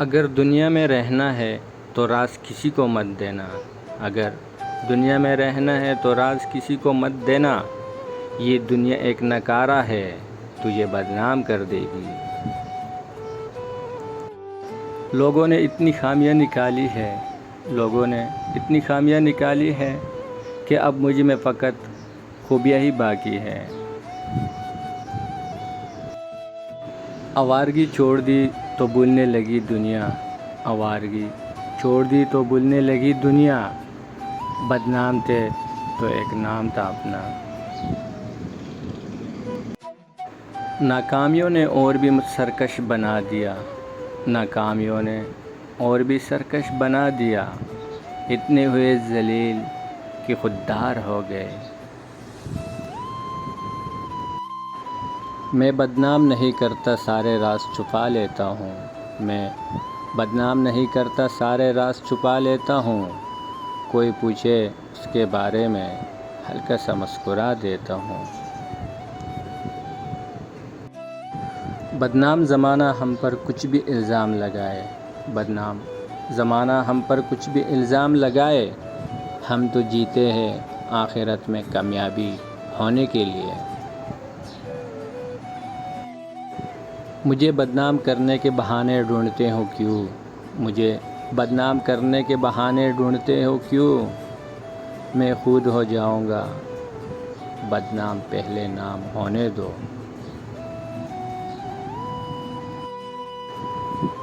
اگر دنیا میں رہنا ہے تو راز کسی کو مت دینا، اگر دنیا میں رہنا ہے تو راز کسی کو مت دینا، یہ دنیا ایک نکارہ ہے تجھے بدنام کر دے گی۔ لوگوں نے اتنی خامیاں نکالی ہے، لوگوں نے اتنی خامیاں نکالی ہے کہ اب مجھ میں فقط خوبیاں ہی باقی ہے۔ آوارگی چھوڑ دی تو بھولنے لگی دنیا، آوارگی چھوڑ دی تو بھولنے لگی دنیا، بدنام تھے تو ایک نام تھا اپنا۔ ناکامیوں نے اور بھی سرکش بنا دیا، ناکامیوں نے اور بھی سرکش بنا دیا، اتنے ہوئے ذلیل کہ خوددار ہو گئے۔ میں بدنام نہیں کرتا سارے راز چھپا لیتا ہوں، میں بدنام نہیں کرتا سارے راز چھپا لیتا ہوں، کوئی پوچھے اس کے بارے میں ہلکا سا مسکرا دیتا ہوں۔ بدنام زمانہ ہم پر کچھ بھی الزام لگائے، بدنام زمانہ ہم پر کچھ بھی الزام لگائے، ہم تو جیتے ہیں آخرت میں کامیابی ہونے کے لیے۔ مجھے بدنام کرنے کے بہانے ڈھونڈتے ہو کیوں، مجھے بدنام کرنے کے بہانے ڈھونڈتے ہو کیوں، میں خود ہو جاؤں گا بدنام، پہلے نام ہونے دو۔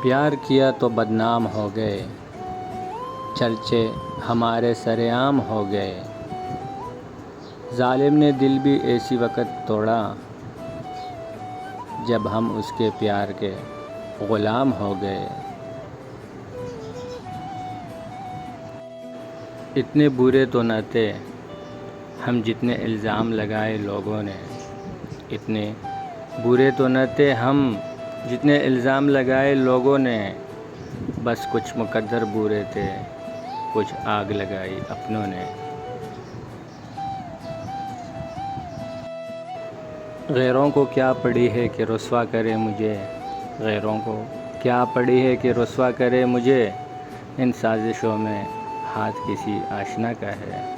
پیار کیا تو بدنام ہو گئے، چرچے ہمارے سر عام ہو گئے، ظالم نے دل بھی ایسی وقت توڑا جب ہم اس کے پیار کے غلام ہو گئے۔ اتنے برے تو نہ تھے ہم جتنے الزام لگائے لوگوں نے، اتنے برے تو نہ تھے ہم جتنے الزام لگائے لوگوں نے، بس کچھ مقدر برے تھے، کچھ آگ لگائی اپنوں نے۔ غیروں کو کیا پڑی ہے کہ رسوا کرے مجھے، غیروں کو کیا پڑی ہے کہ رسوا کرے مجھے، ان سازشوں میں ہاتھ کسی آشنا کا ہے۔